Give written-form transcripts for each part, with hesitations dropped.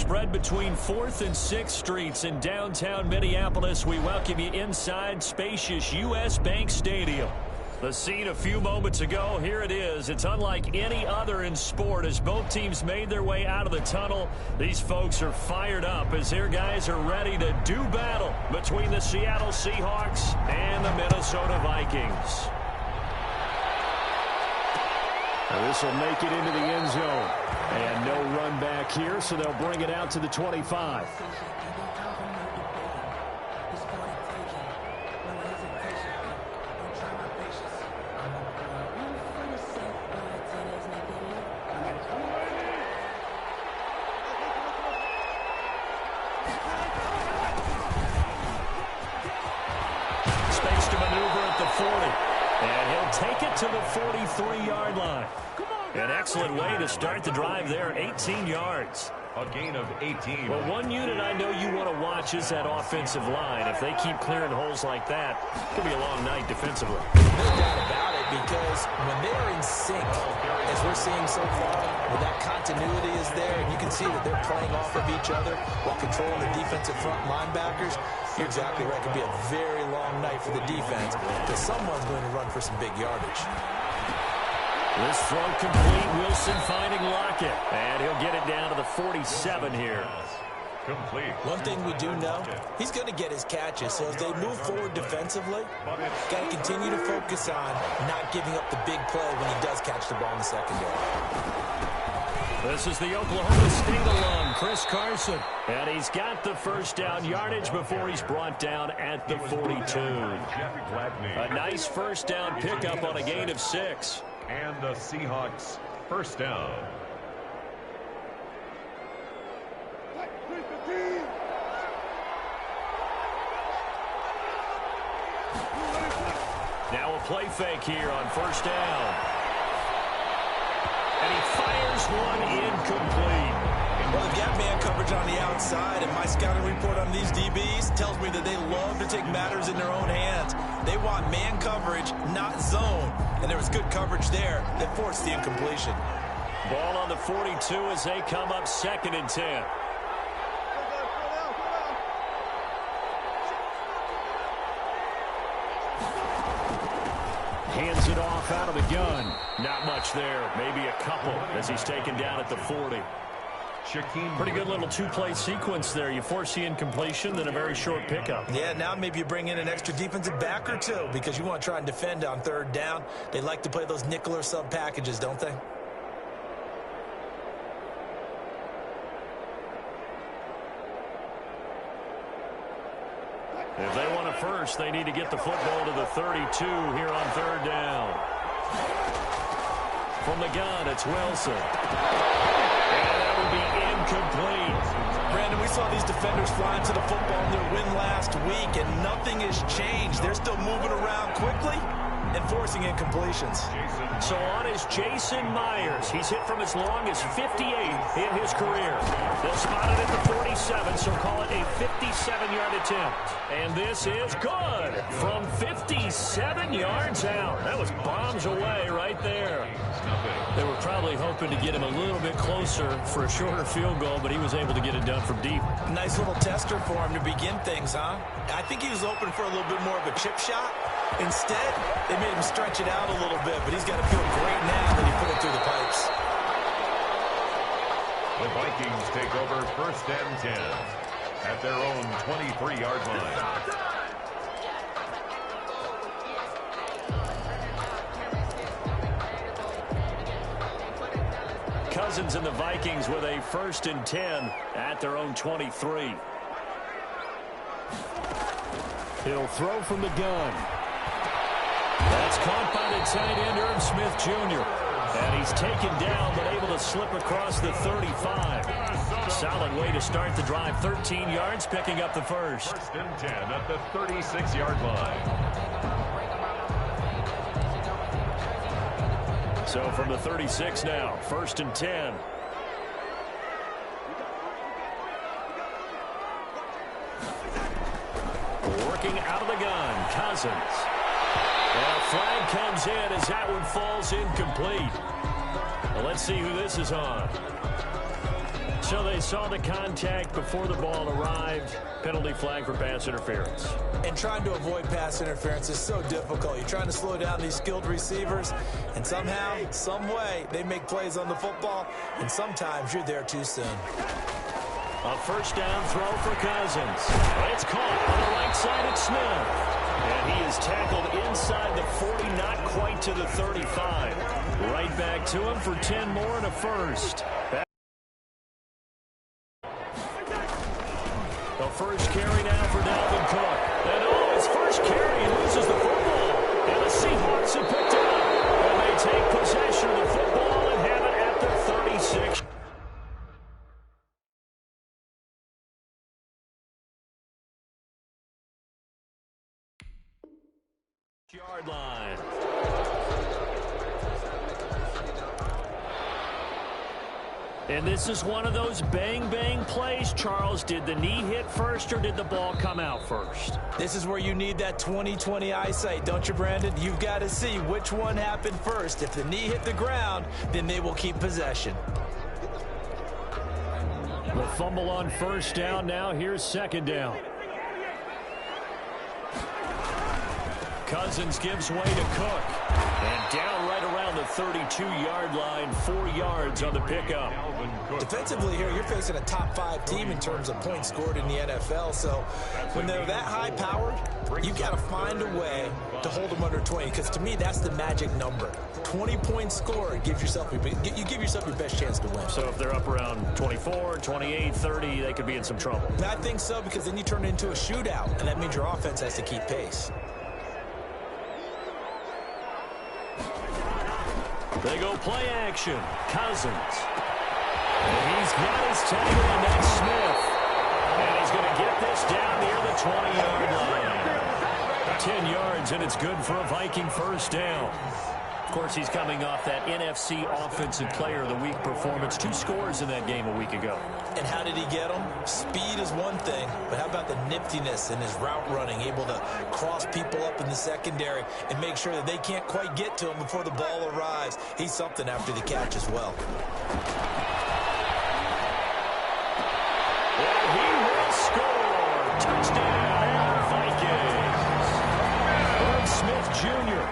spread between 4th and 6th Streets in downtown Minneapolis. We welcome you inside spacious U.S. Bank Stadium. The scene a few moments ago, here it is. It's unlike any other in sport as both teams made their way out of the tunnel. These folks are fired up as their guys are ready to do battle between the Seattle Seahawks and the Minnesota Vikings. Now this will make it into the end zone. And no run back here, so they'll bring it out to the 25. Space to maneuver at the 40. And he'll take it to the 43-yard line. An excellent way to start the drive there, 18 yards. A gain of 18. Well, one unit I know you want to watch is that offensive line. If they keep clearing holes like that, it could be a long night defensively. No doubt about it, because when they're in sync, as we're seeing so far, when that continuity is there, and you can see that they're playing off of each other while controlling the defensive front linebackers, you're exactly right. It could be a very long night for the defense, because someone's going to run for some big yardage. This throw complete. Wilson finding Lockett. And he'll get it down to the 47 here. Complete. One thing we do know, he's going to get his catches. So as they move forward defensively, got to continue to focus on not giving up the big play when he does catch the ball in the secondary. This is the Oklahoma State alum, Chris Carson. And he's got the first down yardage before he's brought down at the 42. A nice first down pickup on a gain of 6. And the Seahawks first down. Now a play fake here on first down. And he fires one incomplete. Well, they've got man coverage on the outside, and my scouting report on these DBs tells me that they love to take matters in their own hands. They want man coverage, not zone. And there was good coverage there that forced the incompletion. Ball on the 42 as they come up 2nd and 10. Hands it off out of the gun. Not much there. Maybe a couple as he's taken down at the 40. Pretty good little two-play sequence there. You force the incompletion, then a very short pickup. Yeah, now maybe you bring in an extra defensive back or two because you want to try and defend on 3rd down. They like to play those nickel or sub packages, don't they? If they want a first, they need to get the football to the 32 here on 3rd down. From the gun, it's Wilson. Be incomplete. Brandon, we saw these defenders flying to the football in their win last week, and nothing has changed. They're still moving around quickly and forcing incompletions. So on is Jason Myers. He's hit from as long as 58 in his career. They'll spot it at the 47, so call it a 57-yard attempt. And this is good from 57 yards out. That was bombs away right there. They were probably hoping to get him a little bit closer for a shorter field goal, but he was able to get it done from deep. Nice little tester for him to begin things, huh? I think he was open for a little bit more of a chip shot. Instead, they made him stretch it out a little bit, but he's got to feel great now that he put it through the pipes. The Vikings take over 1st and 10 at their own 23-yard line. Cousins and the Vikings with a 1st and 10 at their own 23. He'll throw from the gun. That's caught by the tight end, Irv Smith Jr. And he's taken down, but able to slip across the 35. Solid way to start the drive. 13 yards, picking up the first. 1st and 10 at the 36-yard line. So from the 36 now, 1st and 10. Working out of the gun, Cousins. And a flag comes in as that one falls incomplete. Well, let's see who this is on. So they saw the contact before the ball arrived. Penalty flag for pass interference. And trying to avoid pass interference is so difficult. You're trying to slow down these skilled receivers, and somehow, some way, they make plays on the football, and sometimes you're there too soon. A first down throw for Cousins. It's caught on the right side at Smith. And he is tackled inside the 40, not quite to the 35. Right back to him for 10 more and a first. The first carry now for Dalvin Cook. And his first carry, he loses the football. And the Seahawks have picked it up. And they take possession of the football and have it at the 36. Yard line. And this is one of those bang-bang plays, Charles. Did the knee hit first or did the ball come out first? This is where you need that 20/20 eyesight, don't you, Brandon? You've got to see which one happened first. If the knee hit the ground, then they will keep possession. The fumble on first down. Now here's second down. Cousins gives way to Cook. And down right around the 32-yard line, 4 yards on the pickup. Defensively here, you're facing a top-5 team in terms of points scored in the NFL. So when they're that high-powered, you've got to find a way to hold them under 20. Because to me, that's the magic number. 20 points scored gives yourself you give yourself your best chance to win. So if they're up around 24, 28, 30, they could be in some trouble. I think so, because then you turn it into a shootout, and that means your offense has to keep pace. They go play action. Cousins. And he's got his tackle, and that's Smith. And he's going to get this down near the 20-yard line. 10 yards, and it's good for a Viking first down. Of course, he's coming off that NFC Offensive Player of the Week performance. 2 scores in that game a week ago. And how did he get them? Speed is one thing, but how about the niftiness in his route running, able to cross people up in the secondary and make sure that they can't quite get to him before the ball arrives. He's something after the catch as well. And he will score. Touchdown, Vikings. Herb Smith Jr.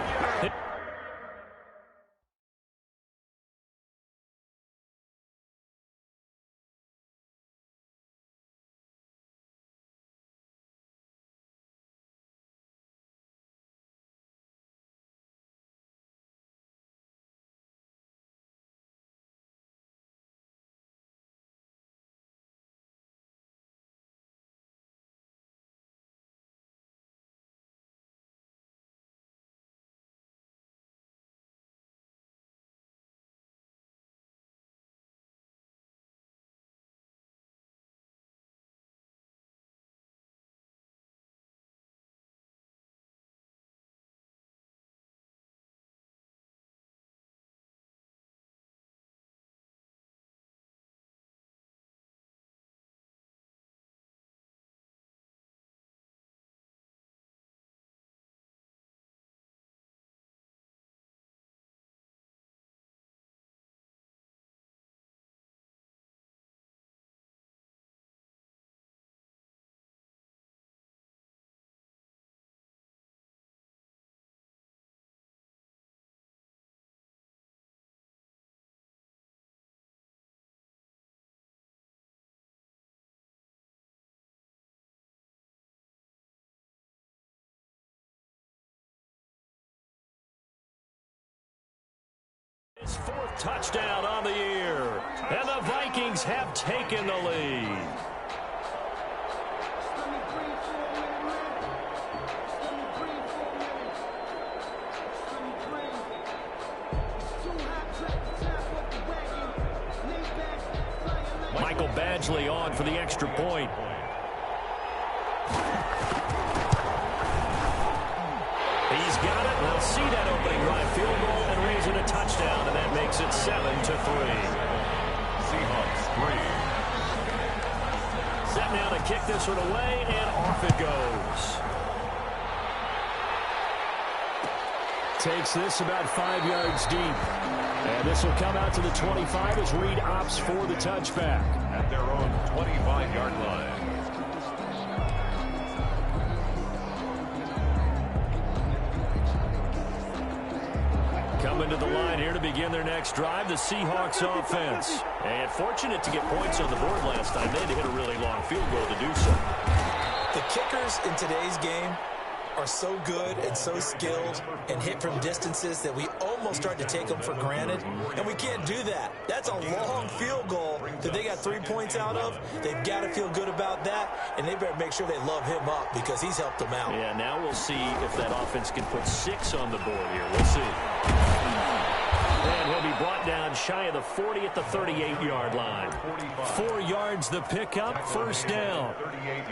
His 4th touchdown on the year. And the Vikings have taken the lead. Michael Badgley on for the extra point. He's got it. We'll see that opening drive field goal and raise it a touchdown, and that makes it 7-3. Seahawks 3. Set now to kick this one away, and off it goes. takes this about 5 yards deep. And this will come out to the 25 as Reed opts for the touchback. At their own 25-yard line. Coming to the line here to begin their next drive, the Seahawks offense. And fortunate to get points on the board last time. They had to hit a really long field goal to do so. The kickers in today's game are so good and so skilled and hit from distances that we almost start to take them for granted, and we can't do that. That's a long field goal that they got 3 points out of. They've got to feel good about that, and they better make sure they love him up because he's helped them out. Yeah, now we'll see if that offense can put 6 on the board here. We'll see. And he'll be brought down shy of the 40 at the 38-yard line. 4 yards the pickup, first down.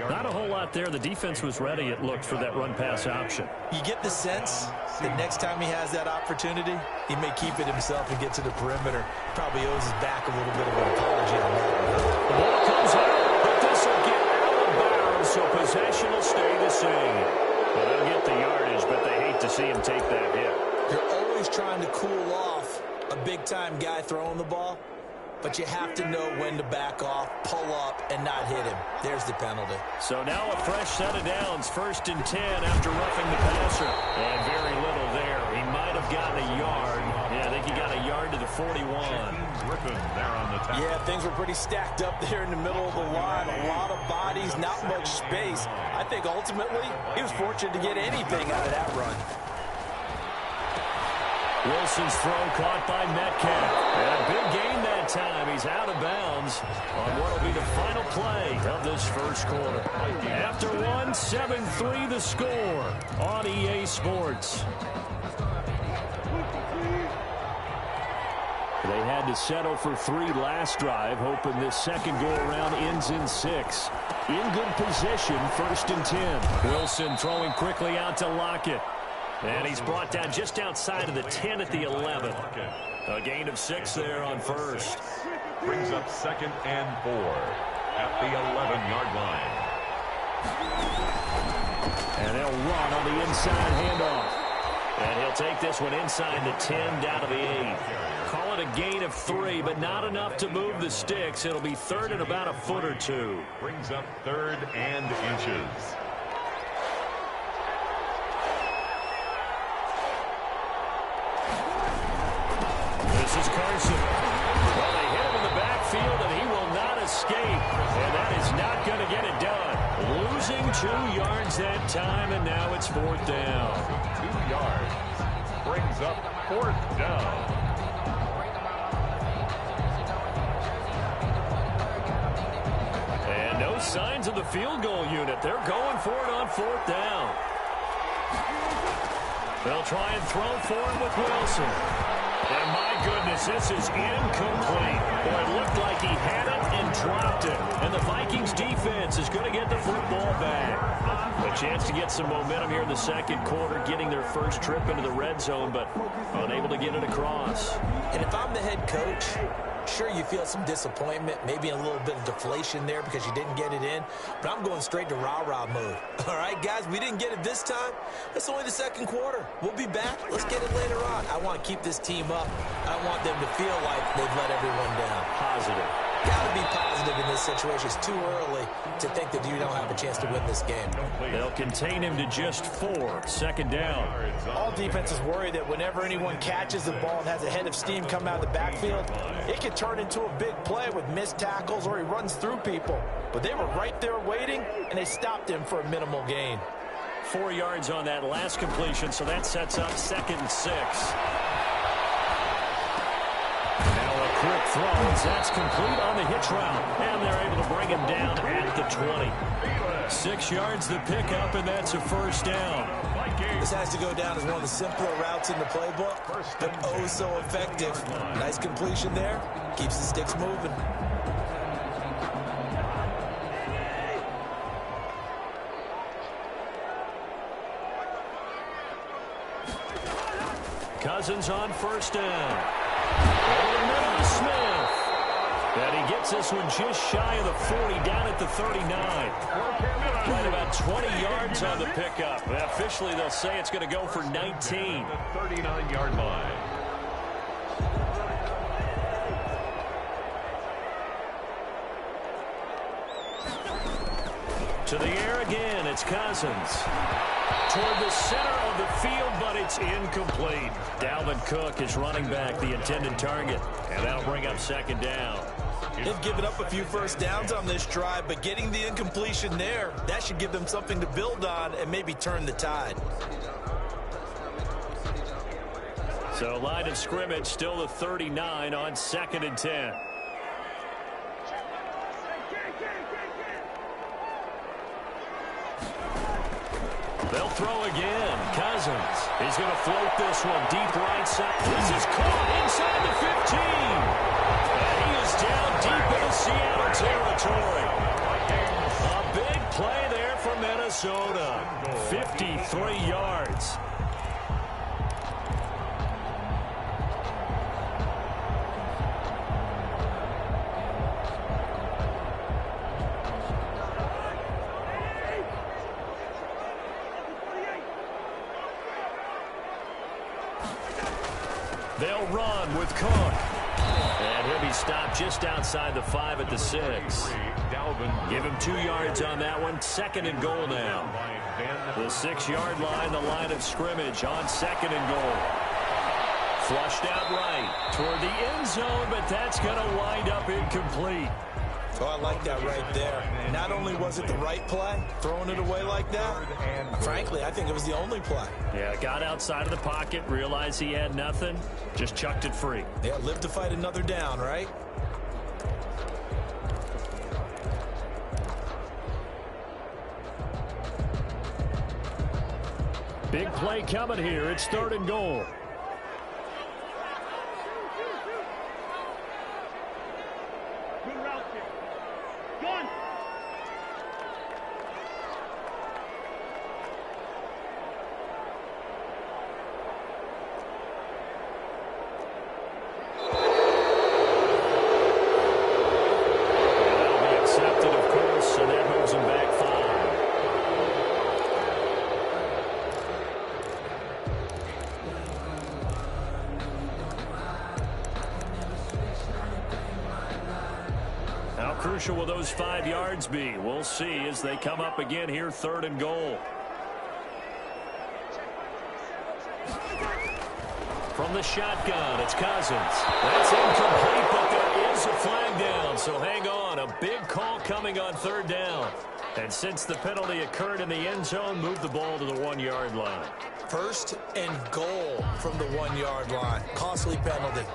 Not a whole lot there. The defense was ready, it looked, for that run-pass option. You get the sense that next time he has that opportunity, he may keep it himself and get to the perimeter. Probably owes his back a little bit of an apology on that. The ball comes out, but this will get out of bounds, so possession will stay the same. Well, they'll get the yardage, but they hate to see him take that hit. You're always trying to cool off a big-time guy throwing the ball, but you have to know when to back off, pull up, and not hit him. There's the penalty. So now a fresh set of downs, 1st and 10 after roughing the passer. And very little there. He might have gotten a yard. Yeah, I think he got a yard to the 41. Yeah, things were pretty stacked up there in the middle of the line. A lot of bodies, not much space. I think ultimately he was fortunate to get anything out of that run. Wilson's throw caught by Metcalf. And a big gain that time. He's out of bounds on what will be the final play of this first quarter. After 1, 7-3 the score on EA Sports. They had to settle for 3 last drive, hoping this second go-around ends in 6. In good position, 1st and 10. Wilson throwing quickly out to Lockett. And he's brought down just outside of the 10 at the 11. A gain of 6 there on first. Brings up 2nd and 4 at the 11-yard line. And they'll run on the inside handoff. And he'll take this one inside the 10 down to the 8. Call it a gain of 3, but not enough to move the sticks. It'll be 3rd and about a foot or 2. Brings up 3rd and inches. This is Carson. Well, they hit him in the backfield, and he will not escape. And that is not going to get it done. Losing 2 yards that time, and now it's 4th down. 2 yards. Brings up 4th down. And no signs of the field goal unit. They're going for it on 4th down. They'll try and throw for it with Wilson. And my goodness, this is incomplete. Boy, it looked like he had it and dropped it. And the Vikings defense is going to get the football back. A chance to get some momentum here in the second quarter, getting their first trip into the red zone, but unable to get it across. And if I'm the head coach, sure, you feel some disappointment, maybe a little bit of deflation there because you didn't get it in, but I'm going straight to rah-rah mode. All right, guys, we didn't get it this time. It's only the second quarter. We'll be back. Let's get it later on. I want to keep this team up. I want them to feel like they've let everyone down. Positive. Got to be positive in this situation. It's too early to think that you don't have a chance to win this game. They'll contain him to just 4. 2nd down. All defenses worry that whenever anyone catches the ball and has a head of steam come out of the backfield, it can turn into a big play with missed tackles or he runs through people. But they were right there waiting, and they stopped him for a minimal gain. 4 yards on that last completion, so that sets up 2nd and 6. Quick throws. That's complete on the hitch route. And they're able to bring him down at the 20. 6 yards the pickup, and that's a 1st down. This has to go down as one of the simpler routes in the playbook, but oh so effective. Nice completion there. Keeps the sticks moving. Cousins on 1st down. Over the middle to Smith. And he gets this one just shy of the 40, down at the 39. Right about 20 yards on the pickup. Officially, they'll say it's going to go for 19. The 39-yard line. To the air again, it's Cousins. Toward the center of the field, but it's incomplete. Dalvin Cook is running back, the intended target, and that'll bring up second down. They've given up a few first downs on this drive, but getting the incompletion there, that should give them something to build on and maybe turn the tide. So line of scrimmage still the 39 on 2nd and 10. They'll throw again. Cousins. He's going to float this one deep right side. This is caught inside the 15. And he is down deep in Seattle territory. A big play there for Minnesota. 53 yards. They'll run with Cook. And he'll be stopped just outside the 5 at the 6. Give him 2 yards on that one. 2nd and goal now. The 6-yard line, the line of scrimmage on 2nd and goal. Flushed out right toward the end zone, but that's going to wind up incomplete. Oh, I like that right there. Not only was it the right play, throwing it away like that, frankly, I think it was the only play. Yeah, got outside of the pocket, realized he had nothing, just chucked it free. Yeah, live to fight another down, right? Big play coming here. It's 3rd and goal. How crucial will those 5 yards be? We'll see as they come up again here, 3rd and goal. From the shotgun, it's Cousins. That's incomplete, but there is a flag down, so hang on. A big call coming on 3rd down. And since the penalty occurred in the end zone, move the ball to the 1-yard line. 1st and goal from the 1-yard line. Costly penalty.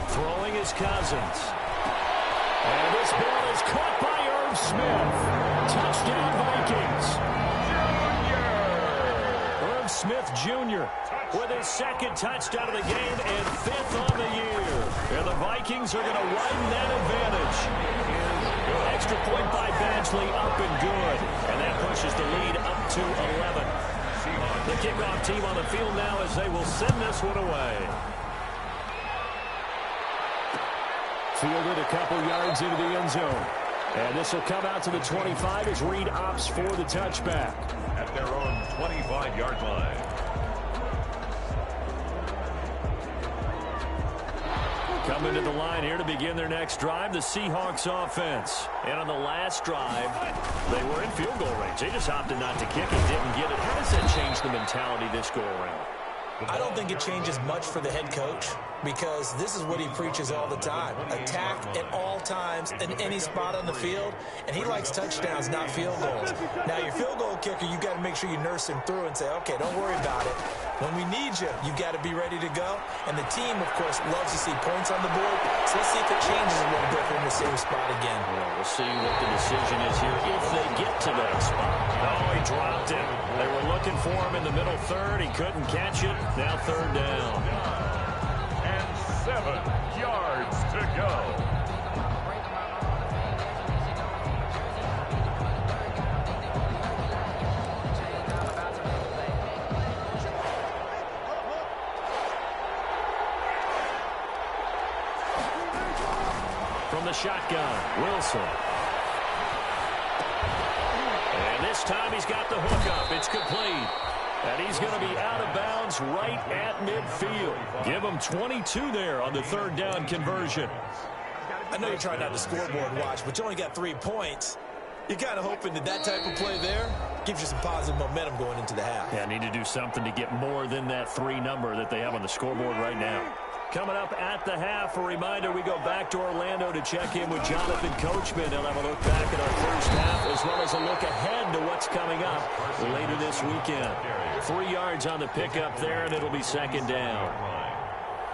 Throwing is Cousins. And this ball is caught by Irv Smith. Touchdown Vikings. Irv Smith Jr. with his 2nd touchdown of the game and 5th on the year. And the Vikings are going to widen that advantage. Extra point by Badgley, up and good. And that pushes the lead up to 11. The kickoff team on the field now as they will send this one away. Fielded a couple yards into the end zone. And this will come out to the 25 as Reed opts for the touchback. At their own 25-yard line. Coming to the line here to begin their next drive, the Seahawks offense. And on the last drive, they were in field goal range. They just opted not to kick and didn't get it. How does that change the mentality this go around? I don't think it changes much for the head coach because this is what he preaches all the time. Attack at all times in any spot on the field, and he likes touchdowns, not field goals. Now, your field goal kicker, you got to make sure you nurse him through and say, okay, don't worry about it. When we need you, you got to be ready to go. And the team, of course, loves to see points on the board. So let's see if it changes a little bit from the same spot again. Well, we'll see what the decision is here if they get to that spot. Oh, he dropped it. They were looking for him in the middle 3rd. He couldn't catch it. Now 3rd down. And 7 yards to go. shotgun. Wilson. And this time he's got the hook up. It's complete. And he's going to be out of bounds right at midfield. Give him 22 there on the third down conversion. I know you're trying not to scoreboard watch, but you only got 3 points. You're kind of hoping that type of play there gives you some positive momentum going into the half. Yeah, need to do something to get more than that 3 number that they have on the scoreboard right now. Coming up at the half, a reminder, we go back to Orlando to check in with Jonathan Coachman. He'll have a look back at our first half as well as a look ahead to what's coming up later this weekend. 3 yards on the pickup there, and it'll be second down.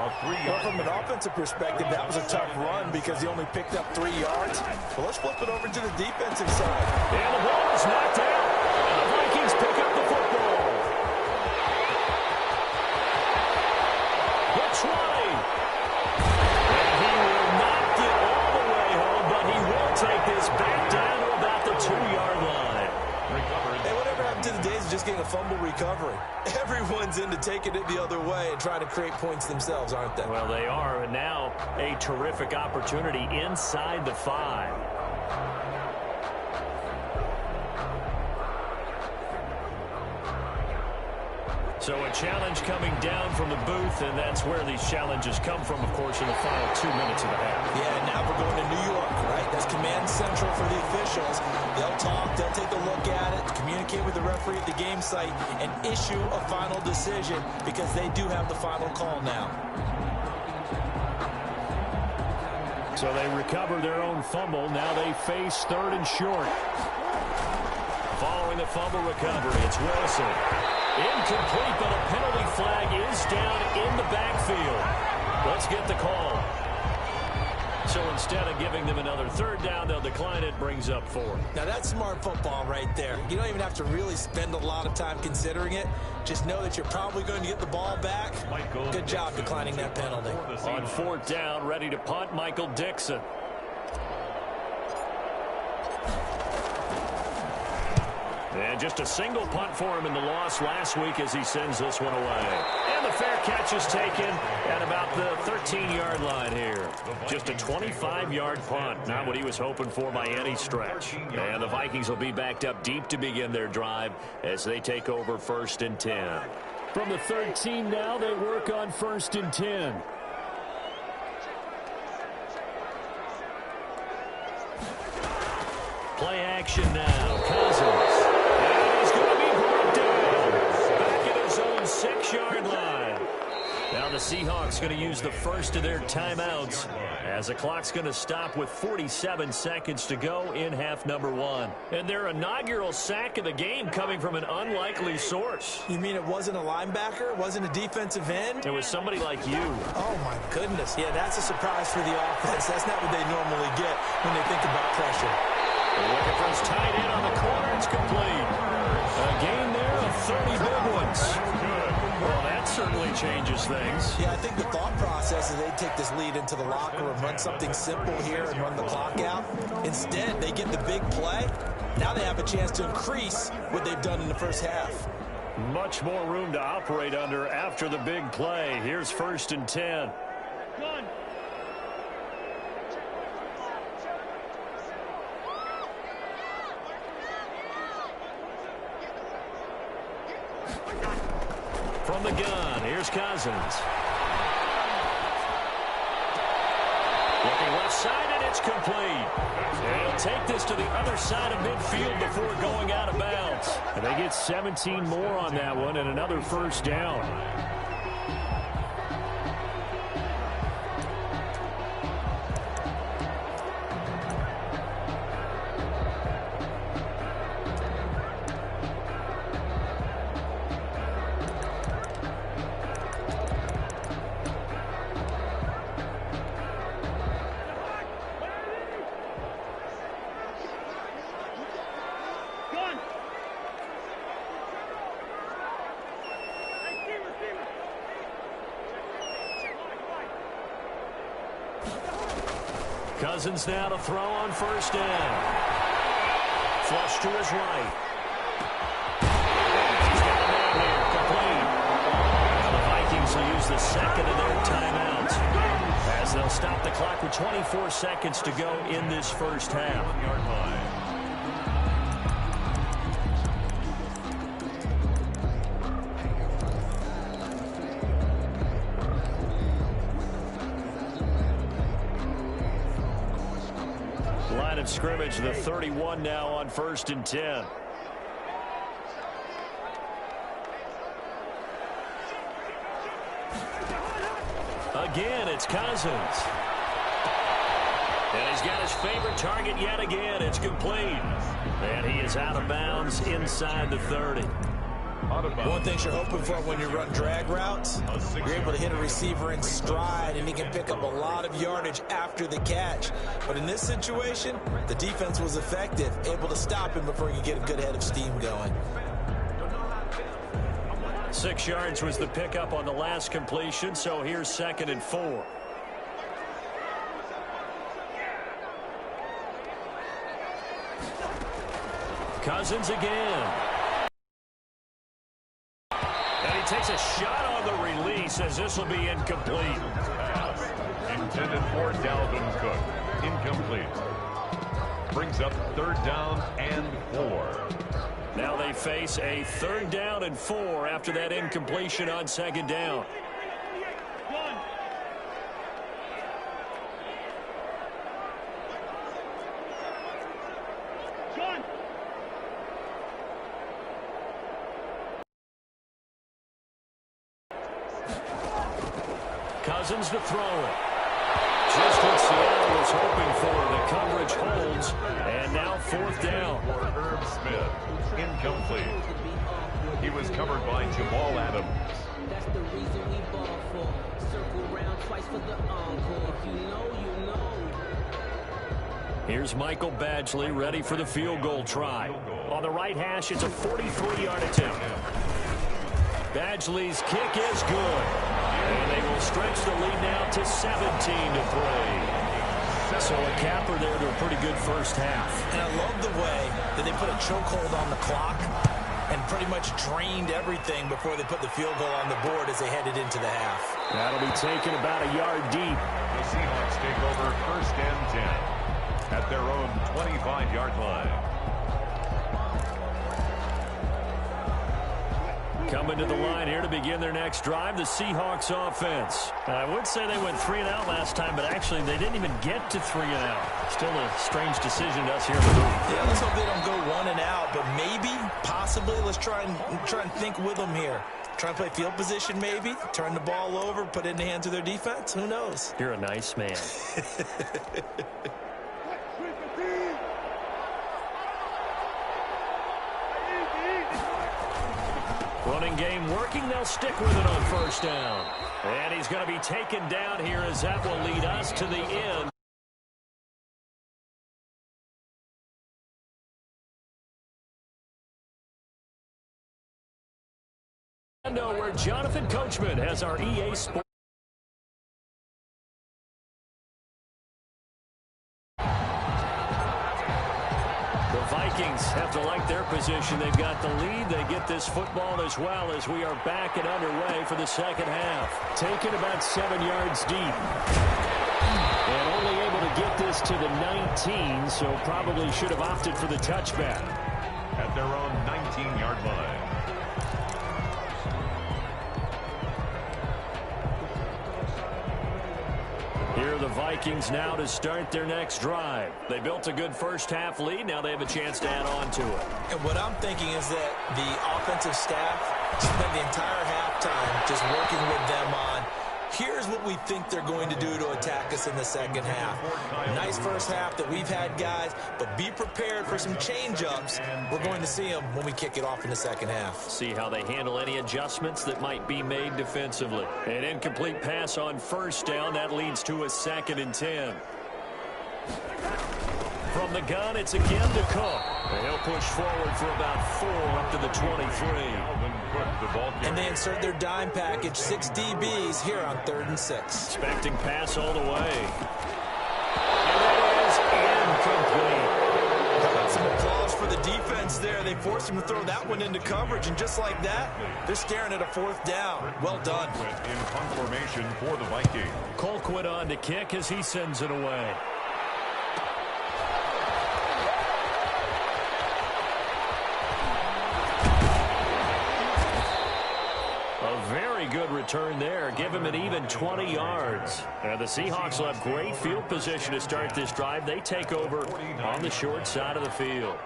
Well, from an offensive perspective, that was a tough run because he only picked up 3 yards. Well, let's flip it over to the defensive side. And the ball is knocked out. And the Vikings pick up the football. The try. And he will not get all the way home, but he will take this back down to about the 2-yard line. Hey, whatever happened to the days of just getting a fumble recovery? Everyone's into taking it the other way and trying to create points themselves, aren't they? Well, they are, and now a terrific opportunity inside the 5. So a challenge coming down from the booth, and that's where these challenges come from, of course, in the final 2 minutes of the half. Yeah, now we're going to New York, right? That's command central for the officials. They'll talk, they'll take a look at it, communicate with the referee at the game site, and issue a final decision because they do have the final call now. So they recover their own fumble. Now they face 3rd and short. Following the fumble recovery, it's Wilson. Incomplete, but a penalty flag is down in the backfield. Let's get the call. So instead of giving them another 3rd down, they'll decline it, brings up 4. Now that's smart football right there. You don't even have to really spend a lot of time considering it. Just know that you're probably going to get the ball back. Good job declining that penalty. On 4th down, ready to punt, Michael Dixon. And just a single punt for him in the loss last week as he sends this one away. And the fair catch is taken at about the 13-yard line here. Just a 25-yard punt, not what he was hoping for by any stretch. And the Vikings will be backed up deep to begin their drive as they take over 1st and 10. From the 13 now, they work on 1st and 10. Play action now. Cousins. And he's going to be brought down. Back at his own 6-yard line. Now the Seahawks going to use the first of their timeouts as the clock's going to stop with 47 seconds to go in half number 1. And their inaugural sack of the game coming from an unlikely source. You mean it wasn't a linebacker? It wasn't a defensive end? It was somebody like you. Oh, my goodness. Yeah, that's a surprise for the offense. That's not what they normally get when they think about pressure. Looking for his tight end on the corner. It's complete. A gain there of 30 big ones. Well, that certainly changes things. Yeah, I think the thought process is they take this lead into the locker room, run something simple here and run the clock out. Instead, they get the big play. Now they have a chance to increase what they've done in the first half. Much more room to operate under after the big play. Here's 1st and 10. Done. From the gun, here's Cousins. Looking left side, and it's complete. They'll take this to the other side of midfield before going out of bounds. And they get 17 more on that one and another 1st down. Cousins now to throw on 1st down. Flush to his right. He's got a man here, complete. Now the Vikings will use the second of their timeouts as as they'll stop the clock with 24 seconds to go in this first half. Line of scrimmage, the 31 now on 1st and 10. Again, it's Cousins. And he's got his favorite target yet again. It's complete. And he is out of bounds inside the 30. One thing you're hoping for when you run drag routes, you're able to hit a receiver in stride, and he can pick up a lot of yardage after the catch. But in this situation, the defense was effective, able to stop him before he could get a good head of steam going. 6 yards was the pickup on the last completion, so here's 2nd and 4. Cousins again. And he takes a shot on the release as this will be incomplete. Pass intended for Dalvin Cook. Incomplete. Brings up 3rd down and 4. Now they face a 3rd down and 4 after that incompletion on 2nd down. Cousins to throw it. Just what Seattle was hoping for. The coverage holds, and now 4th down. Herb Smith. Incomplete. He was covered by Jamal Adams. That's the reason we ball for. Circle round twice for the encore. If you know, you know. Here's Michael Badgley ready for the field goal try. On the right hash, it's a 43-yard attempt. Badgley's kick is good. And they will stretch the lead now to 17-3. So a capper there to a pretty good first half. And I love the way that they put a chokehold on the clock and pretty much drained everything before they put the field goal on the board as they headed into the half. That'll be taken about a yard deep. The Seahawks take over 1st and 10 at their own 25-yard line. Coming to the line here to begin their next drive, the Seahawks offense. I would say they went 3 and out last time, but actually they didn't even get to 3 and out. Still a strange decision to us here in the booth. Yeah, let's hope they don't go 1 and out, but maybe, possibly, let's try and think with them here. Try and play field position maybe, turn the ball over, put it in the hands of their defense. Who knows? You're a nice man. Running game working. They'll stick with it on 1st down. And he's going to be taken down here as that will lead us to the end. Where Jonathan Coachman has our EA Sports. Vikings have to like their position. They've got the lead. They get this football as well as we are back and underway for the 2nd half. Taken about 7 yards deep. And only able to get this to the 19, so probably should have opted for the touchback. At their own 19-yard line. Here are the Vikings now to start their next drive. They built a good first half lead. Now they have a chance to add on to it. And what I'm thinking is that the offensive staff spent the entire halftime just working with them on, here's what we think they're going to do to attack us in the 2nd half. Nice first half that we've had, guys, but be prepared for some change-ups. We're going to see them when we kick it off in the 2nd half. See how they handle any adjustments that might be made defensively. An incomplete pass on 1st down. That leads to a 2nd and 10. From the gun, it's again to Cook. And he'll push forward for about 4 up to the 23. And they insert their dime package, 6 DBs here on 3rd and 6. Expecting pass all the way. And it is incomplete. How about some applause for the defense there? They forced him to throw that one into coverage, and just like that, they're staring at a 4th down. Well done. In punt formation for the Vikings. Colquitt on to kick as he sends it away. A very good return there. Give him an even 20 yards. And the Seahawks will have great field position to start this drive. They take over on the short side of the field.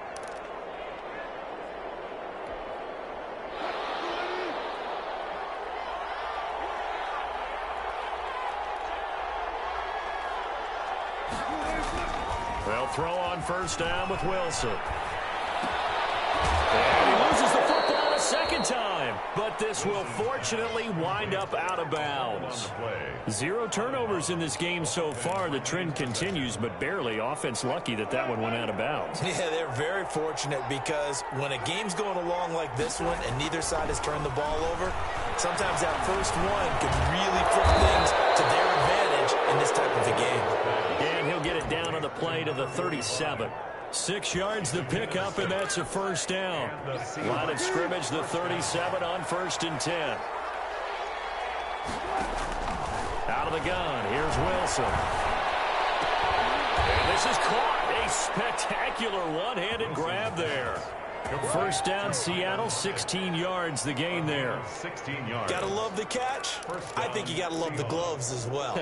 They'll throw on first down with Wilson. And he loses the football a second time. But this will fortunately wind up out of bounds. 0 turnovers in this game so far. The trend continues, but barely. Offense lucky that that one went out of bounds. Yeah, they're very fortunate because when a game's going along like this one and neither side has turned the ball over, sometimes that first one could really flip things to their advantage in this type of a game. And he'll get it down on the play to the 37. 6 yards the pickup, and that's a first down. Line of scrimmage, the 37 on 1st and 10. Out of the gun, here's Wilson. And this is caught. A spectacular one-handed grab there. First down, Seattle, 16 yards the gain there. 16 yards. Gotta love the catch. I think you gotta love the gloves as well.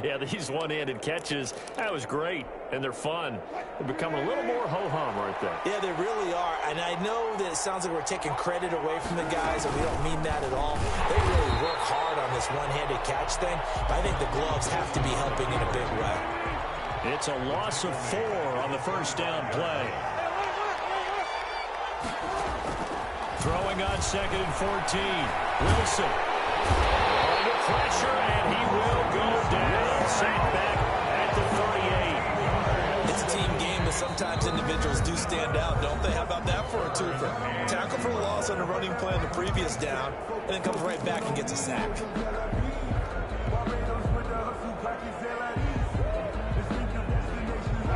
Yeah, these one-handed catches, that was great, and they're fun. They become a little more ho-hum right there. Yeah, they really are, and I know that it sounds like we're taking credit away from the guys, and we don't mean that at all. They really work hard on this one-handed catch thing, but I think the gloves have to be helping in a big way. It's a loss of 4 on the first down play. Throwing on 2nd and 14. Wilson. Under pressure, and he will go down. Sacked back at the 38. It's a team game, but sometimes individuals do stand out, don't they? How about that for a twofer? Tackle for a loss on the running play on the previous down, and then comes right back and gets a sack.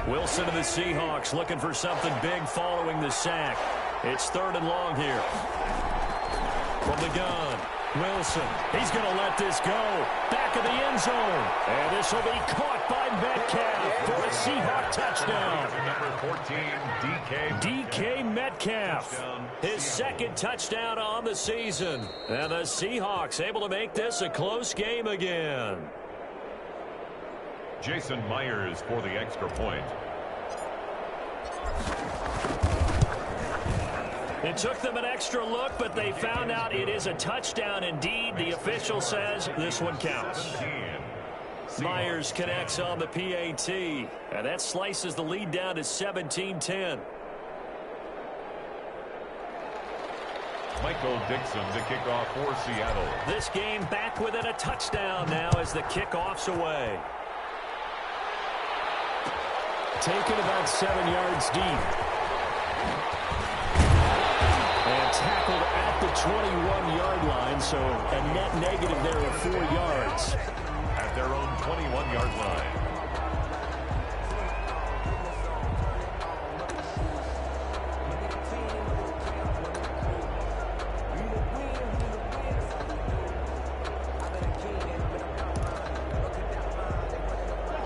Wilson to the Seahawks looking for something big following the sack. It's 3rd and long here. From the gun, Wilson. He's going to let this go. Back of the end zone. And this will be caught by Metcalf for a Seahawk touchdown. Number 14, DK Metcalf. His 2nd touchdown on the season. And the Seahawks able to make this a close game again. Jason Myers for the extra point. It took them an extra look, but they found out it is a touchdown indeed. The official says this one counts. Myers connects on the PAT, and that slices the lead down to 17-10. Michael Dixon to kick off for Seattle. This game back within a touchdown now as the kickoff's away. Taken about 7 yards deep. And tackled at the 21-yard line, so a net negative there of 4 yards. At their own 21-yard line.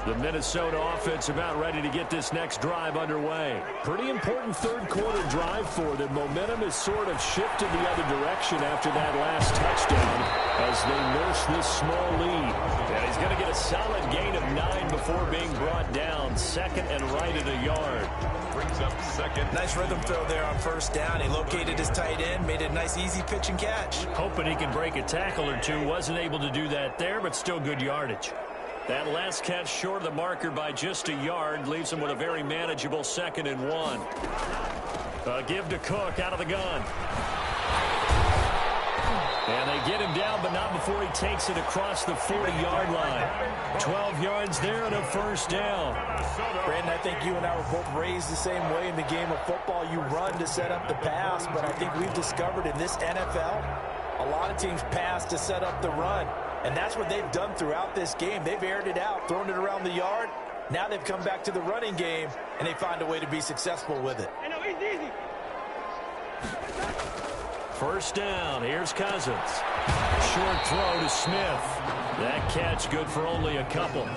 The Minnesota offense about ready to get this next drive underway. Pretty important 3rd quarter drive for them. Momentum has sort of shifted the other direction after that last touchdown as they nurse this small lead. And he's going to get a solid gain of 9 before being brought down. 2nd and right at a yard. Brings up 2nd. Nice rhythm throw there on first down. He located his tight end, made it a nice easy pitch and catch. Hoping he can break a tackle or two. Wasn't able to do that there, but still good yardage. That last catch short of the marker by just a yard leaves him with a very manageable 2nd and 1. Give to Cook out of the gun. And they get him down, but not before he takes it across the 40-yard line. 12 yards there and a first down. Brandon, I think you and I were both raised the same way in the game of football. You run to set up the pass, but I think we've discovered in this NFL, a lot of teams pass to set up the run. And that's what they've done throughout this game. They've aired it out, thrown it around the yard. Now they've come back to the running game, and they find a way to be successful with it. First down. Here's Cousins. Short throw to Smith. That catch good for only a couple.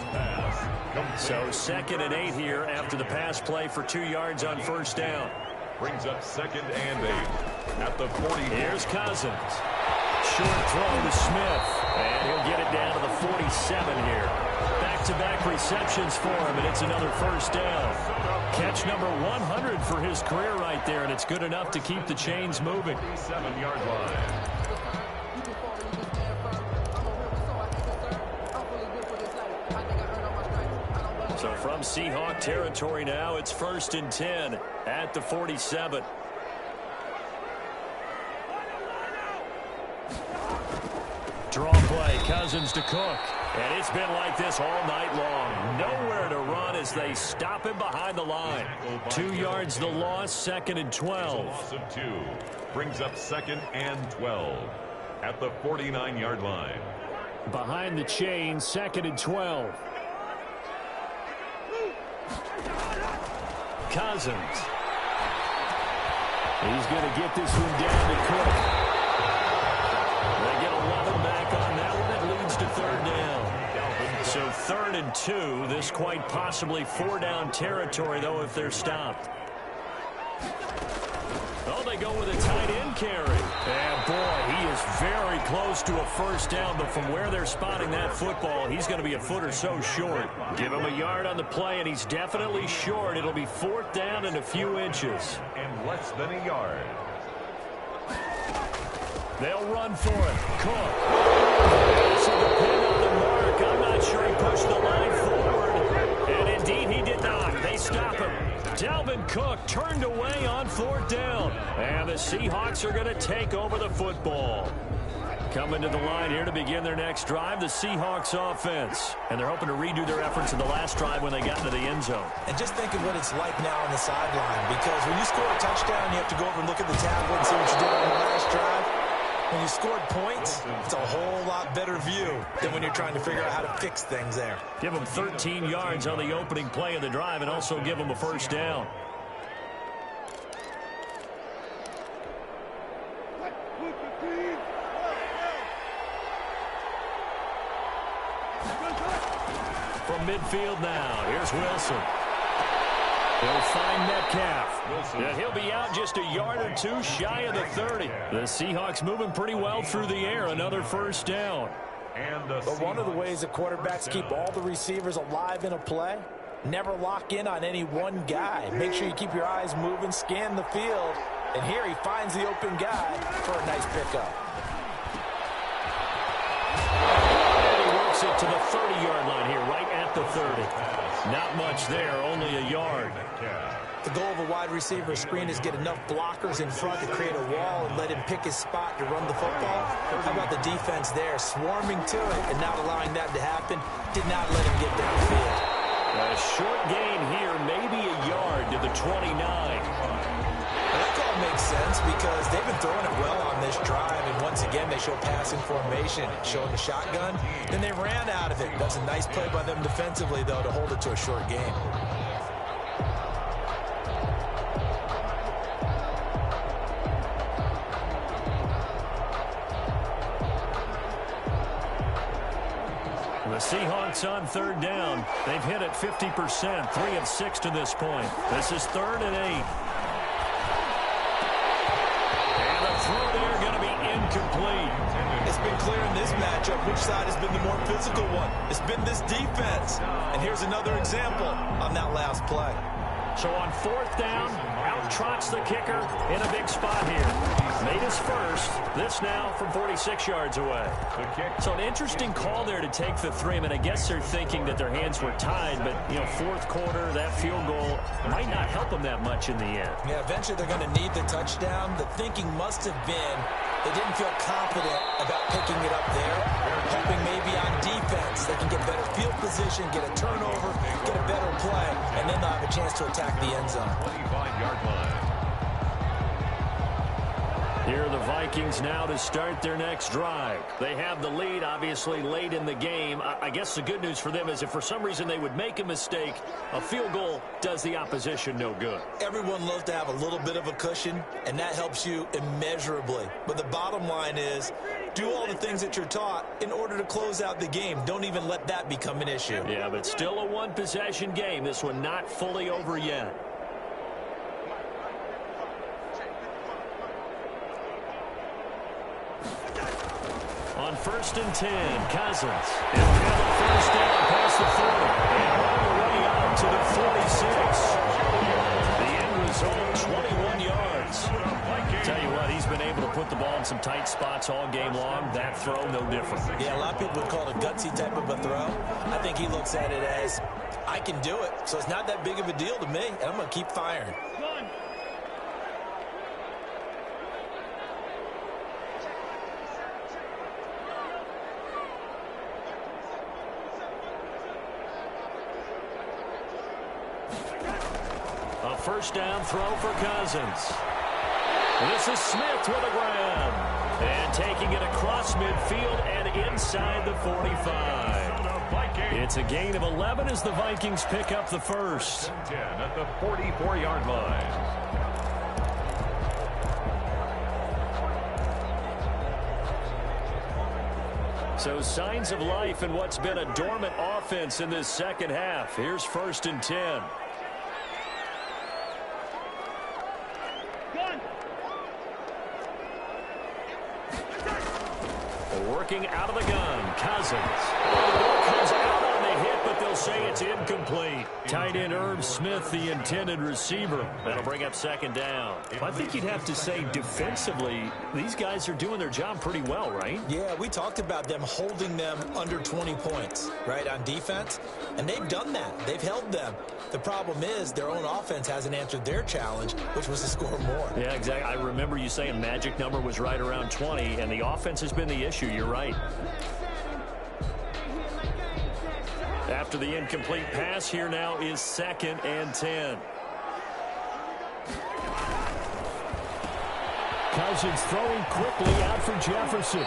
So 2nd and 8 here after the pass play for 2 yards on first down. Brings up 2nd and 8 at the 40. Here's Cousins. Short throw to Smith. And he'll get it down to the 47 here. Back-to-back receptions for him, and it's another first down. Catch number 100 for his career right there, and it's good enough to keep the chains moving. 7-yard line. So from Seahawk territory now, it's 1st and 10 at the 47. Draw play, Cousins to Cook. And it's been like this all night long. Nowhere to run as they stop him behind the line. 2 yards the loss, 2nd and 12. Loss of 2. Brings up 2nd and 12 at the 49-yard line. Behind the chain, 2nd and 12. Cousins. He's going to get this one down to Cook. They get 11 back on that one. It leads to 3rd down. So 3rd and 2. This quite possibly 4-down territory, though, if they're stopped. Oh, they go with a tight end carry. And, boy, he is very close to a first down, but from where they're spotting that football, he's going to be a foot or so short. Give him a yard on the play, and he's definitely short. It'll be 4th down and a few inches. And less than a yard. They'll run for it. Cook. So the pin on the mark. I'm not sure he pushed the line forward. And indeed he did not. They stop him. Dalvin Cook turned away on 4th down. And the Seahawks are going to take over the football. Coming to the line here to begin their next drive, the Seahawks offense. And they're hoping to redo their efforts in the last drive when they got into the end zone. And just think of what it's like now on the sideline. Because when you score a touchdown, you have to go over and look at the tablet and see what you did on the last drive. When you scored points, it's a whole lot better view than when you're trying to figure out how to fix things there. Give them 13 yards on the opening play of the drive and also give them a first down. From midfield now, here's Wilson. He'll find Metcalf. And he'll be out just a yard or two shy of the 30. The Seahawks moving pretty well through the air. Another first down. But one of the ways that quarterbacks keep all the receivers alive in a play, never lock in on any one guy. Make sure you keep your eyes moving, scan the field. And here he finds the open guy for a nice pickup. And he works it to the 30-yard line here, right at the 30. Not much there, only a yard. The goal of a wide receiver screen is get enough blockers in front to create a wall and let him pick his spot to run the football. How about the defense there, swarming to it and not allowing that to happen? Did not let him get downfield. A short gain here, maybe a yard to the 29. Well, that call makes sense because they've been throwing it well on this drive, and once again they show passing formation, showing the shotgun. Then they ran out of it. That's a nice play by them defensively, though, to hold it to a short gain. The Seahawks on 3rd down. They've hit it 50%, 3 of 6 to this point. This is 3rd and 8. And the throw there going to be incomplete. It's been clear in this matchup which side has been the more physical one. It's been this defense. And here's another example on that last play. So on 4th down, out trots the kicker in a big spot here. Made his first. This now from 46 yards away. So an interesting call there to take the 3. I mean, I guess they're thinking that their hands were tied, but, you know, 4th quarter, that field goal might not help them that much in the end. Yeah, eventually they're going to need the touchdown. The thinking must have been they didn't feel confident about picking it up there, hoping maybe on defense they can get better field position, get a turnover, get a better play, and then they'll have a chance to attack the end zone. 25-yard line. Here are the Vikings now to start their next drive. They have the lead, obviously, late in the game. I guess the good news for them is if for some reason they would make a mistake, a field goal does the opposition no good. Everyone loves to have a little bit of a cushion, and that helps you immeasurably. But the bottom line is, do all the things that you're taught in order to close out the game. Don't even let that become an issue. Yeah, but still a one-possession game. This one not fully over yet. On 1st and 10, Cousins. He'll have a first down past the 40. And all the way up to the 46. The end result, 21 yards. Tell you what, he's been able to put the ball in some tight spots all game long. That throw, no different. Yeah, a lot of people would call it a gutsy type of a throw. I think he looks at it as, I can do it. So it's not that big of a deal to me, and I'm going to keep firing. A first down throw for Cousins. This is Smith with a grab. And taking it across midfield and inside the 45. It's a gain of 11 as the Vikings pick up the first. 10 at the 44-yard line. So signs of life in what's been a dormant offense in this second half. Here's 1st and 10. Working out of the gun, Cousins. Comes out on the hit, but they'll say it's incomplete. Tight end Irv Smith, the intended receiver. That'll bring up 2nd down. I think you'd have to say defensively, these guys are doing their job pretty well, right? Yeah, we talked about them holding them under 20 points, right, on defense. And they've done that. They've held them. The problem is their own offense hasn't answered their challenge, which was to score more. Yeah, exactly. I remember you saying magic number was right around 20, and the offense has been the issue. You're right. After the incomplete pass, here now is 2nd and 10. Cousins throwing quickly out for Jefferson.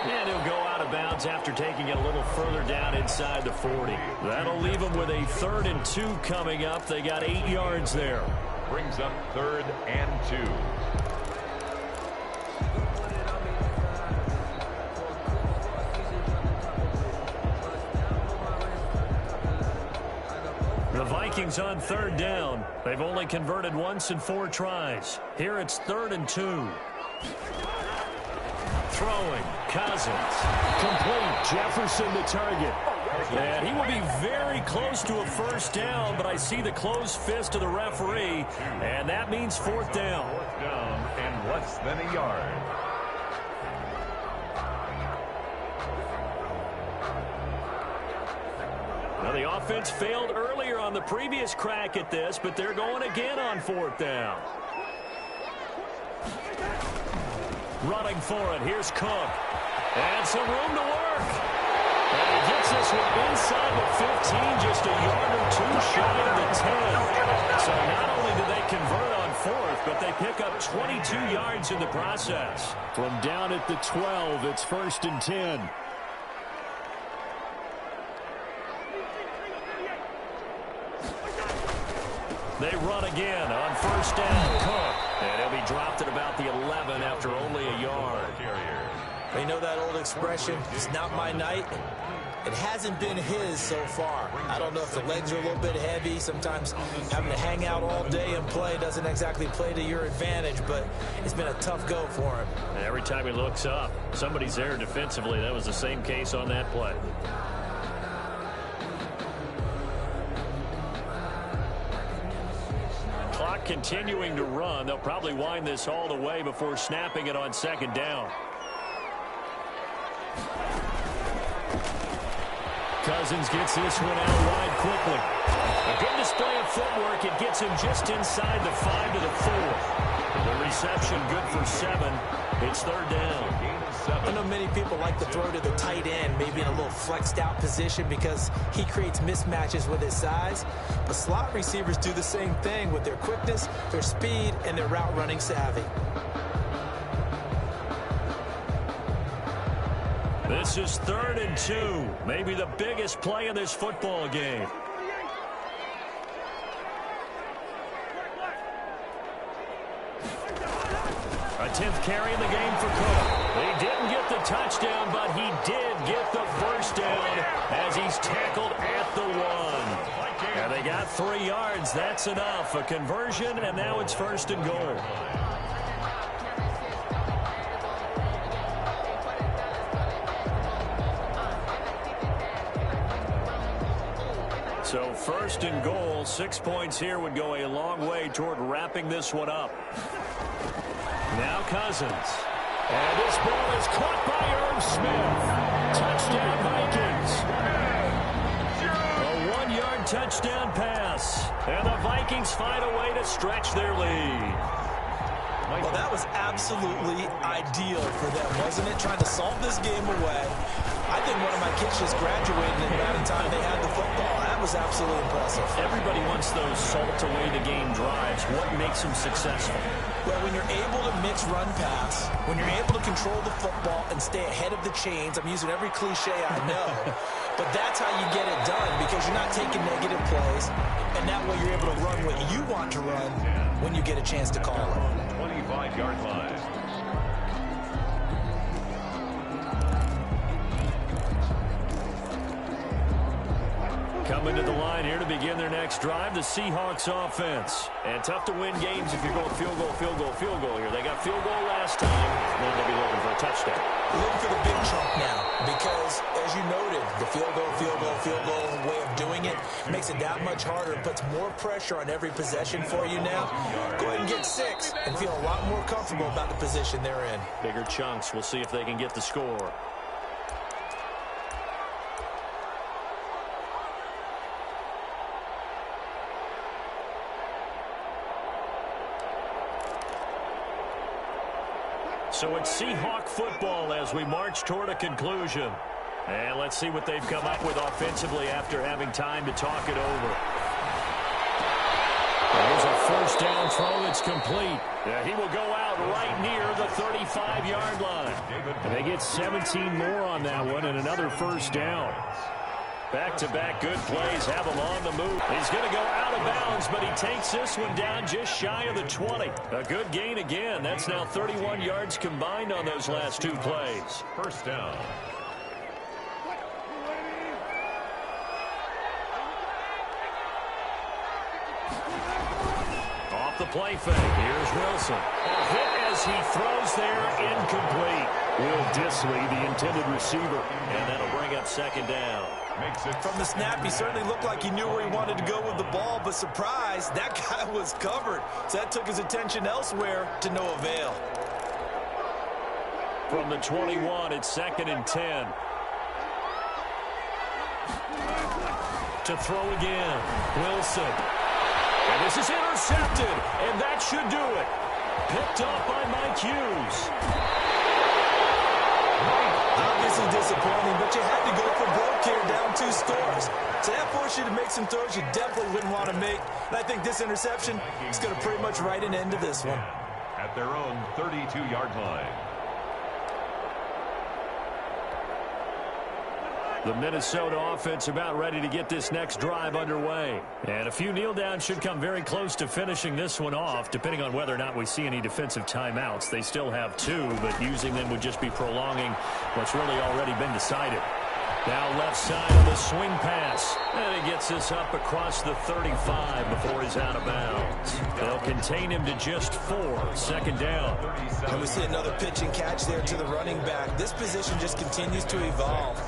And he'll go out of bounds after taking it a little further down inside the 40. That'll leave them with a 3rd and 2 coming up. They got 8 yards there. Brings up 3rd and 2. The Vikings on 3rd down. They've only converted once in 4 tries. Here it's 3rd and 2. Throwing, Cousins. Complete, Jefferson the target. And he will be very close to a first down, but I see the closed fist of the referee, and that means 4th down. 4th down and less than a yard. Now the offense failed earlier on the previous crack at this, but they're going again on 4th down. Running for it. Here's Cook. And some room to work. And he gets this one inside the 15, just a yard or 2 shy of the 10. So not only did they convert on 4th, but they pick up 22 yards in the process. From down at the 12, it's 1st and 10. They run again on 1st down. Cook. And he'll be dropped at about the 11 after only a yard. You know that old expression, it's not my night? It hasn't been his so far. I don't know if the legs are a little bit heavy. Sometimes having to hang out all day and play doesn't exactly play to your advantage, but it's been a tough go for him. And every time he looks up, somebody's there defensively. That was the same case on that play. Clock continuing to run. They'll probably wind this all the way before snapping it on 2nd down. Cousins gets this one out wide quickly. A good display of footwork. It gets him just inside the 5 to the 4. The reception good for 7. It's 3rd down. I know many people like to throw to the tight end, maybe in a little flexed out position because he creates mismatches with his size. But slot receivers do the same thing with their quickness, their speed, and their route running savvy. This is 3rd and 2. Maybe the biggest play in this football game. A 10th carry in the game for Cook. He didn't get the touchdown, but he did get the first down as he's tackled at the 1. And they got 3 yards. That's enough. A conversion, and now it's 1st and goal. So 1st and goal, 6 points here would go a long way toward wrapping this one up. Now Cousins. And this ball is caught by Irv Smith. Touchdown Vikings. A 1-yard touchdown pass. And the Vikings find a way to stretch their lead. Well, that was absolutely ideal for them, wasn't it? Trying to solve this game away. I think one of my kids just graduated in the amount of time they had the football. That was absolutely impressive. Everybody wants those salt-away-the-game drives. What makes them successful? Well, when you're able to mix run-pass, when you're able to control the football and stay ahead of the chains, I'm using every cliche I know, but that's how you get it done because you're not taking negative plays, and that way you're able to run what you want to run when you get a chance to call it. 25-yard line. Coming to the line here to begin their next drive, the Seahawks offense. And tough to win games if you're going field goal, field goal, field goal here. They got field goal last time. Now they'll be looking for a touchdown. Looking for the big chunk now because, as you noted, the field goal way of doing it makes it that much harder. It puts more pressure on every possession for you now. Go ahead and get 6 and feel a lot more comfortable about the position they're in. Bigger chunks. We'll see if they can get the score. So it's Seahawk football as we march toward a conclusion. And let's see what they've come up with offensively after having time to talk it over. There's a first down throw that's complete. He will go out right near the 35-yard line. And they get 17 more on that one and another first down. Back-to-back good plays have him on the move. He's going to go out of bounds, but he takes this one down just shy of the 20. A good gain again. That's now 31 yards combined on those last 2 plays. First down. Off the play fake. Here's Wilson. A hit as he throws there, incomplete. Will Disley, the intended receiver. And that'll bring up 2nd down. From the snap, he certainly looked like he knew where he wanted to go with the ball, but surprise, that guy was covered. So that took his attention elsewhere to no avail. From the 21, it's 2nd and 10. To throw again. Wilson. And this is intercepted, and that should do it. Picked up by Mike Hughes. Obviously disappointing, but you had to go for broke here, down 2 scores. So that forced you to make some throws you definitely wouldn't want to make. And I think this interception is going to pretty much write an end to this one. At their own 32-yard line. The Minnesota offense about ready to get this next drive underway. And a few kneel downs should come very close to finishing this one off, depending on whether or not we see any defensive timeouts. They still have 2, but using them would just be prolonging what's really already been decided. Now left side on the swing pass. And he gets this up across the 35 before he's out of bounds. They'll contain him to just 4. 2nd down. And we see another pitch and catch there to the running back. This position just continues to evolve.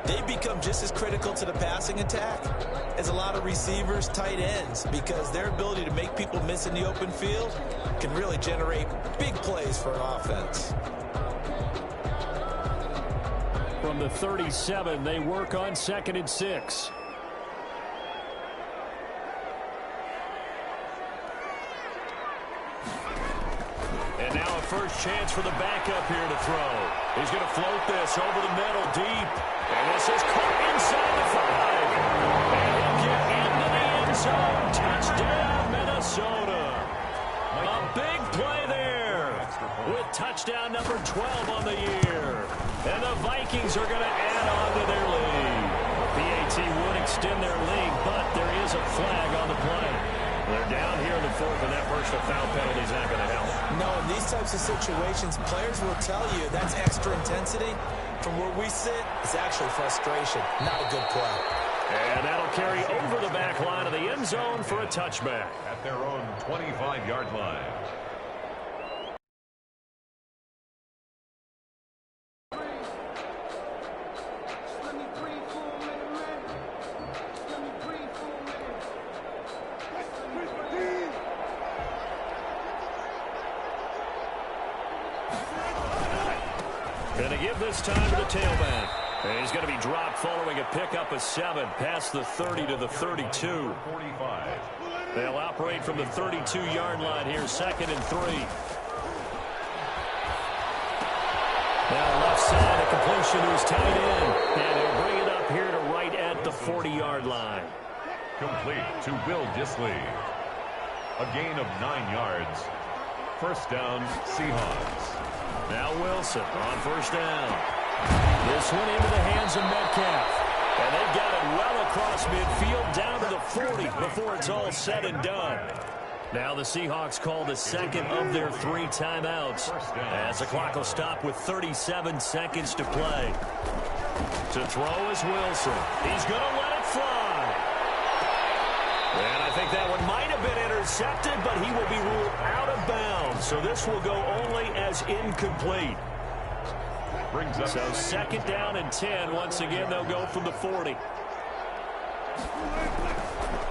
They become just as critical to the passing attack as a lot of receivers, tight ends, because their ability to make people miss in the open field can really generate big plays for an offense. From the 37, they work on 2nd and 6. And now a first chance for the backup here to throw. He's going to float this over the middle deep. And this is caught inside the 5. And he'll get into the end zone. Touchdown, Minnesota. A big play there with touchdown number 12 on the year. And the Vikings are going to add on to their lead. PAT would extend their lead, but there is a flag on the play. They're down here in the fourth, and that personal foul penalty is not going to help. No, in these types of situations, players will tell you that's extra intensity. From where we sit, it's actually frustration, not a good play. And that'll carry over the back line of the end zone for a touchback. At their own 25-yard line. Going to give this time to the tailback. And he's going to be dropped following a pickup of 7 past the 30 to the 32. 45. They'll operate from the 32-yard line here, 2nd and 3. Now left side, a completion to his tight end. And he'll bring it up here to right at the 40-yard line. Complete to Will Dissly. A gain of 9 yards. First down, Seahawks. Now Wilson on first down. This one into the hands of Metcalf. And they've got it well across midfield down to the 40 before it's all said and done. Now the Seahawks call the second of their 3 timeouts as the clock will stop with 37 seconds to play. To throw is Wilson. He's going to let it fly. And I think that one might have been intercepted, but he will be ruled out of bounds. So this will go only as incomplete. So 2nd down and 10. Once again, they'll go from the 40.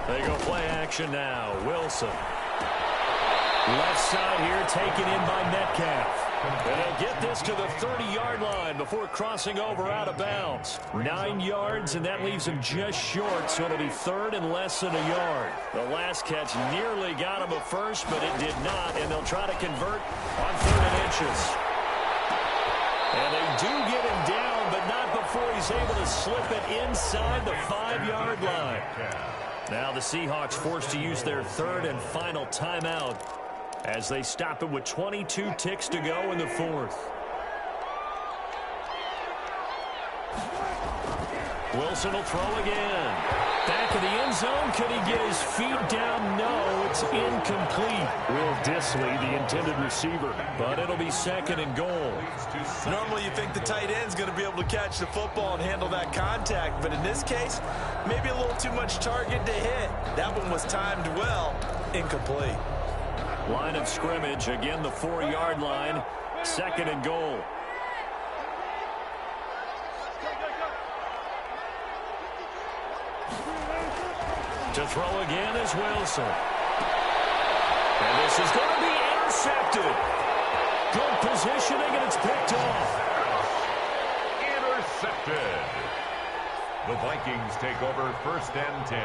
They go play action now. Wilson. Left side here taken in by Metcalf. And he'll get this to the 30-yard line before crossing over out of bounds. 9 yards, and that leaves him just short, so it'll be 3rd and less than a yard. The last catch nearly got him a first, but it did not, and they'll try to convert on 3rd and inches. And they do get him down, but not before he's able to slip it inside the 5-yard line. Now the Seahawks forced to use their 3rd and final timeout as they stop it with 22 ticks to go in the 4th. Wilson will throw again. Back of the end zone. Could he get his feet down? No, it's incomplete. Will Dissly, the intended receiver, but it'll be 2nd and goal. Normally you think the tight end's going to be able to catch the football and handle that contact, but in this case, maybe a little too much target to hit. That one was timed well. Incomplete. Line of scrimmage, again the 4-yard line, 2nd and goal. To throw again is Wilson. And this is going to be intercepted. Good positioning, and it's picked off. Intercepted. The Vikings take over 1st and 10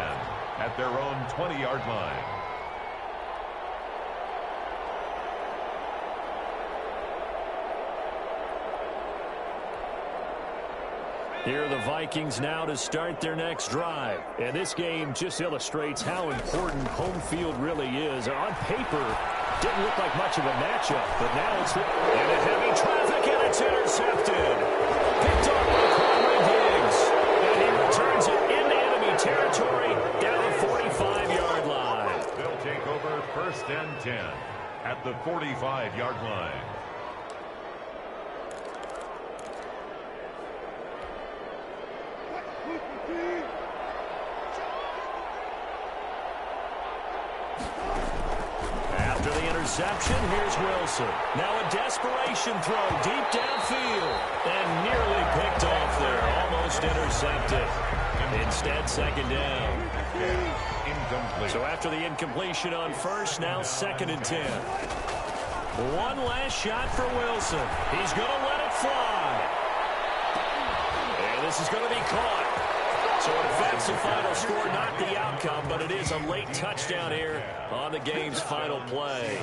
at their own 20-yard line. Here are the Vikings now to start their next drive. And this game just illustrates how important home field really is. On paper, didn't look like much of a matchup, but now it's into heavy traffic, and it's intercepted. Picked off by Quadri Diggs. And he returns it into enemy territory down the 45-yard line. They'll take over 1st and 10 at the 45-yard line. After the interception, here's Wilson. Now a desperation throw deep downfield. And nearly picked off there. Almost intercepted. Instead, 2nd down. Incomplete. So after the incompletion on first, now 2nd and 10. One last shot for Wilson. He's going to let it fly. And this is going to be caught. So it affects the final score, not the outcome, but it is a late touchdown here on the game's final play.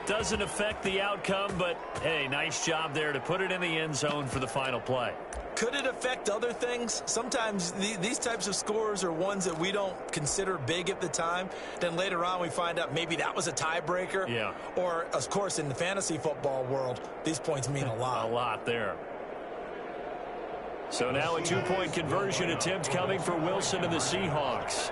Doesn't affect the outcome, but, hey, nice job there to put it in the end zone for the final play. Could it affect other things? Sometimes these types of scores are ones that we don't consider big at the time. Then later on we find out maybe that was a tiebreaker. Yeah. Or, of course, in the fantasy football world, these points mean a lot. A lot there. So now a two-point conversion attempt coming for Wilson and the Seahawks.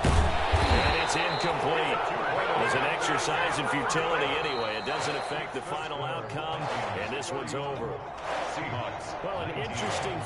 And it's incomplete. It was an exercise in futility anyway. It doesn't affect the final outcome, and this one's over. Seahawks. Well, an interesting